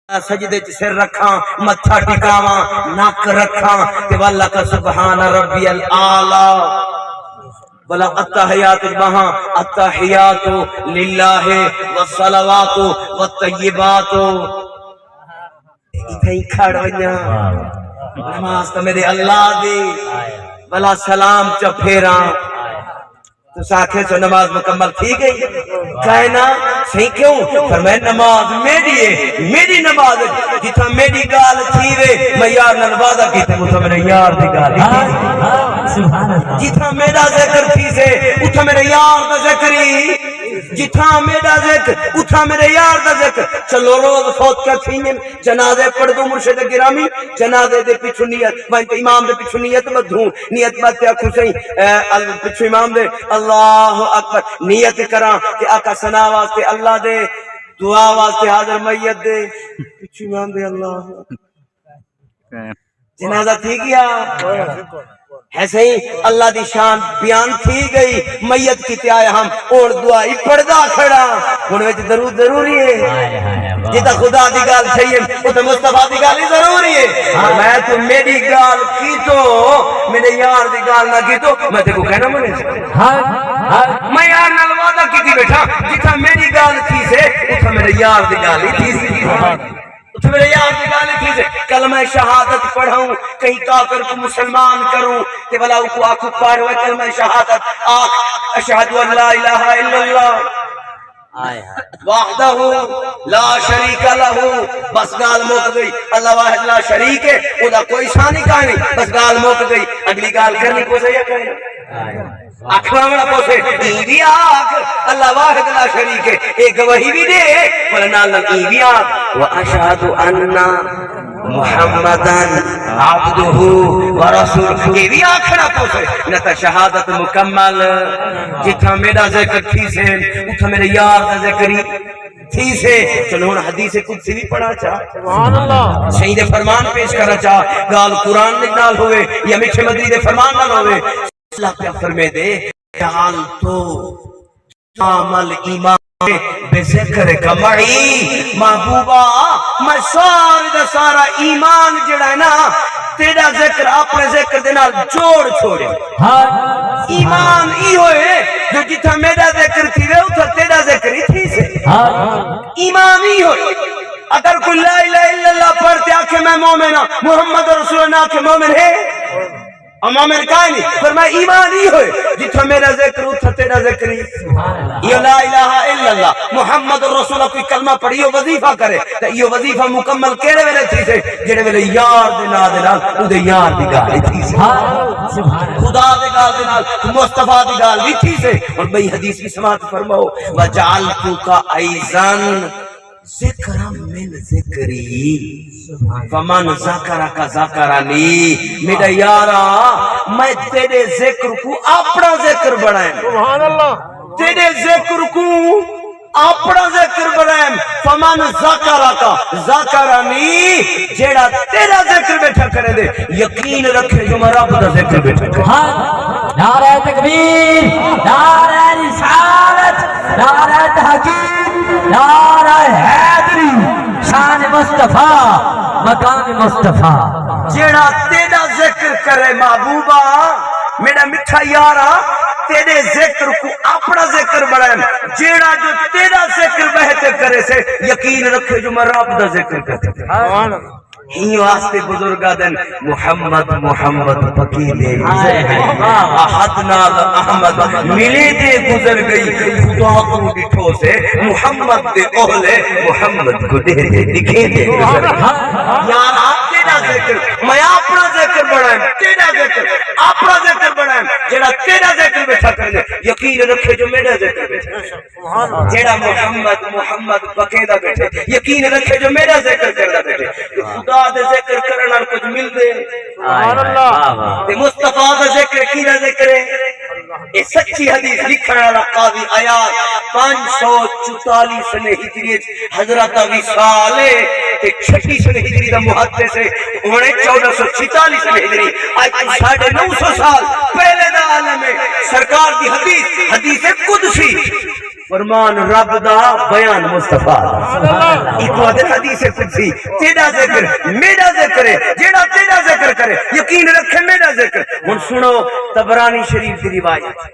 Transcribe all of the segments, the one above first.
سجدے چ سر رکھاں متھا ٹکاواں نک رکھاں تے واللہ کا سبحان ربی الاعلی بلا التحیات وہاں التحیات للہ والصلوات والطیبات اتھے کھڑ ونجا نماز تو میرے اللہ دی بلا سلام چا پھیراں تو ساتھے سو نماز مکمل تھی گئی کہنا صحیح کیوں فرمائے نماز میری ہے میری نماز جتنا میری گال تھی وے میں یار نلوازہ کی تھے اتھا میرے یار دی گال جتنا میرا ذکر تھی سے اتھا میرے یار دا ذکری جتنا میرا ذکر اتھا میرے یار دا ذکر چلو روز فوت کا تھینیں جنازے پڑھ دو مرشد گرامی جنازے دے پچھو نیت میں امام دے پچھو نیت بدھوں نیت بدھتے اکھو سہیں پچھو امام دے اللہ اکبر نیت کران کہ آقا سنا واسطے اللہ دے دعا واسطے حاضر میت دے پچھو امام دے اللہ جنازہ تھی گیا ایسے ہی اللہ دی شان بیان تھی گئی میت کی تے آیا ہم اور دعائی پردہ کھڑا انہوں وچ درود ضروری ہے جتا خدا دی گال چاہیے وہ تو مصطفیٰ دی گال ہی ضروری ہے میں تو میری گال کی تو میرے یار دی گال نہ کی تو میں تے کو کہنا منے میں یار نلوادہ کی تھی بیٹھا جتا میری گال تھی سے اتھا میرے یار دی گال ہی تھی سے تو میرے یار کی گالی تھی سے کلمہ شہادت پڑھاؤں کہیں کافر کو مسلمان کروں کہ بلا کو آنکھوں پار ہوئے کلمہ شہادت اشہدو ان لا الہ الا اللہ وحدہ لا شریک لہو بس گال موک گئی اللہ واحد لا شریک ہے او دا کوئی شانی کا نہیں بس گال موک گئی اگلی گال کرنی کو سے یا کریں اکھرامنا پوسے ایوی آکھ اللہ واحد لا شریک ہے ایک وہی بھی دے ولنال ایوی آکھ وَأَشْهَدُ أَنَّ مُحَمَّدًا عَبْدُهُ وَرَسُولُهُ ایوی آکھنا پوسے نتا شہادت مکمل جتھا میرا ذکر تھی سے اتھا میرے یار دا ذکری تھی سے چلو ہن حدیث قدسی بھی پڑھا چاہ سبحان اللہ شہید فرمان پیش کرا چاہ گال قرآن نکال ہوئے یا مٹھے مدری دے فرمان نہ ہوئے اللہ کیا فرمے دے جعل تو عمل ایمان بے ذکر کمعی محبوبہ میں سارا ایمان جڑا ہے نا تیرا ذکر اپنے ذکر دینا جوڑ چھوڑے ایمان ای ہوئے جو جتھا میرا ذکر تھی رہے اتھا تیرا ذکر ہی تھی سے ایمان ای ہوئے اگر کوئی لا الہ الا اللہ پڑھتے آکھے میں مومن ہوں محمد رسول اللہ کے مومن ہے مومن کہا نہیں فرمائے ایمان ہی ہوئے جتھا میرا ذکر اتھا تیرا ذکر ہی یہ لا الہ الا اللہ محمد رسول اللہ کوئی کلمہ پڑھی یہ وظیفہ کرے یہ وظیفہ مکمل کیڑے ویلے تھی سے جڑے ویلے یار دے نا دے نال او دے یار دی گال تھی سے خدا دے گال دے نال مصطفیٰ دی گال بھی تھی سے اور بھئی حدیث کی سماعت فرماؤ وَجَعَلْتُكَ أَيْضًا ذکرم من ذکری فمن ذکرک ذکرنی میرا یارا میں تیرے ذکر کو اپنا ذکر بڑھائیں سبحان اللہ تیرے ذکر کو اپنا ذکر بڑھائیں فمن ذکرک ذکرنی جیڑا تیرا ذکر بیٹھا کرے دے یقین رکھے جو میں رب دا ذکر بیٹھا کرے نعرہ تکبیر نعرہ رسالت نعرہ تحقیق نعرہ حیدری شان مصطفیٰ مقام مصطفیٰ جیڑا تیرا ذکر کرے محبوبہ میرا مٹھا یارا تیرے ذکر کو اپنا ذکر بڑھائیں جیڑا جو تیرا ذکر بہتے کرے سے یقین رکھے جو میں رب دا ذکر کرتے ہی واسطے بزرگا دن محمد محمد پکیلے احد نال احمد ملے دے گزر گئی خدا کو ڈٹھو سے محمد دے اولے محمد کو دے دے دکھے دے گزر یار آپ تیرا ذکر میں اپنا ذکر بڑھائیں تیرا ذکر اپنا ذکر بڑھائیں جیڑا تیرا ذکر بیٹھا کر دے یقین رکھے جو میرا ذکر بیٹھا جیڑا محمد محمد پکیدہ بیٹھے یقین رکھے جو میرا ذکر کردہ بیٹھے خدا دے ذکر کرنا کچھ مل دے سبحان اللہ تے مصطفیٰ دے ذکر کی نہ ذکر ہے یہ سچی حدیث لکھنے والا قاضی آیات 544 سنے ہجری حضرت ابی صالح تے 36 سنے ہجری دا محدث ہے انہوں نے 1446 سنے ہجری آج 950 سال پہلے دا عالم ہے سرکار دی حدیث حدیث قدسی فرمان رب دا بیان مصطفیٰ ایک وعدہ حدیث قدسی تیرا ذکر میرا ذکر ہے جیڑا تیرا ذکر کرے یقین رکھے میرا ذکر ہن سنو طبرانی شریف کی روایت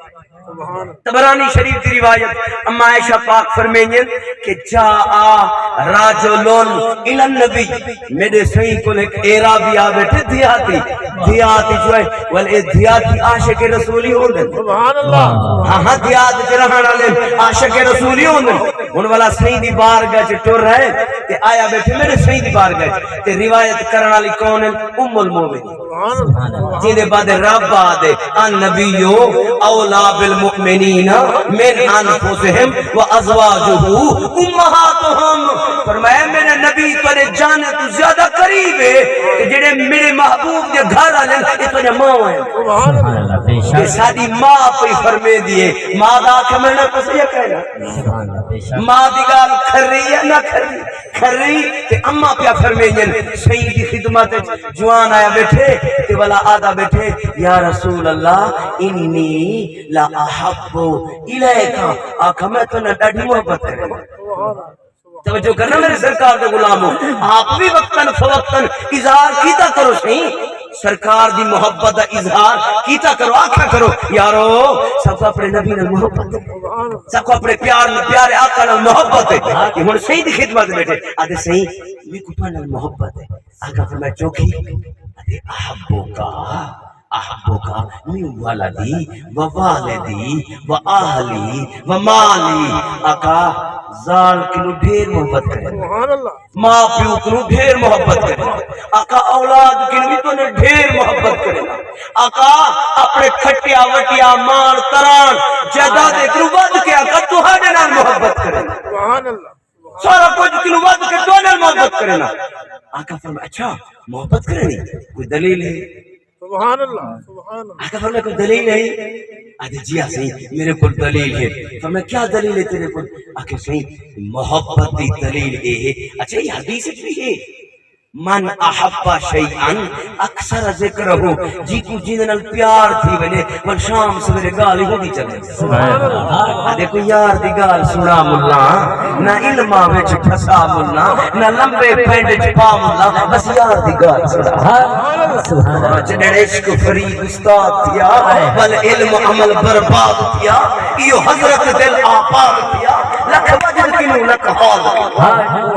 طبرانی شریف کی روایت اما عائشہ پاک فرمائیں کہ جاء راجلون الی النبی میرے صحیح کو ایک اعرابی آ بیٹھے دیہاتی جو ہے والے دیہاتی عاشق رسولی ہوندے سبحان اللہ ہاں دیہات چ رہن والے عاشق رسولی ہوندے ہن والا صحیح دی بارگاہ چ ٹر رہے تے آیا بیٹھے میرے صحیح دی بارگاہ تے روایت کرن والی کون ہے ام المومنین سبحان اللہ جے دے بعد رب آدے ان نبیو اولا بالمؤمنین من انفسہم وازواجہ امہاتہم فرمایا میرے نبی تیرے جانے تو زیادہ قریب ہے کہ جڑے میرے محبوب دے گھر والے یہ تو ماں ہیں سبحان اللہ بے شک ساری ماں پہ فرمے دیے ماں دا کہ میں نے کچھ یہ کہنا سبحان اللہ بے شک ماں دی گال کھری یا نہ کھری تے اما پیا فرمے صحیح دی خدمت جوان آیا بیٹھے تے والا آدھا بیٹھے یا رسول اللہ انی لا احب الیکا آقا میں تو نہ ڈاڈی محبت کرے توجہ کرنا میرے سرکار دے غلاموں آپ بھی وقتاً فوقتاً اظہار کیتا کرو صحیح سرکار دی محبت دا اظہار کیتا کرو آکھا کرو یارو سب کو اپنے نبی نے محبت ہے سب کو اپنے پیارے آقا نے محبت ہے کہ ہن صحیح دی خدمت بیٹھے آدھے صحیح میں کو تو نہ محبت ہے آقا فرمایا چوکھی آدھے احبوکا من ولدی و والدی و اہلی و مالی آقا زال کنو ڈھیر محبت کرے ماں پیو کنو ڈھیر محبت کرے آقا اولاد کنو بھی تو نے ڈھیر محبت کرے آقا اپنے کھٹیا وٹیا مال تران جائیداد کنو ود کے آقا تو ہر نال محبت کرے سارا کچھ کنو ود کے تو نال محبت کرے آقا فرمایا اچھا محبت کرے نہیں کوئی دلیل ہے سبحان اللہ سبحان اللہ آقا فرمایا کوئی دلیل ہے آدھے جی صحیح میرے کو دلیل ہے فرمایا کیا دلیل ہے تیرے کو آقا صحیح محبت دی دلیل ہے اچھا یہ حدیث بھی ہے من احب شیئن اکثر ذکر ہو جی کو جنہاں پیار تھی ونے ون شام سویرے گال ہی ہوندی چلے سبحان اللہ دیکھو یار دی گال سنا ملا نہ علماں وچ پھسا ملا نہ لمبے پینڈ وچ پا ملا بس یار دی گال سنا سبحان اللہ جڑے عشق فرید استاد تھیا بل علم عمل برباد تھیا ایو حضرت دل آباد تھیا لکھ وجد کنو لکھ حال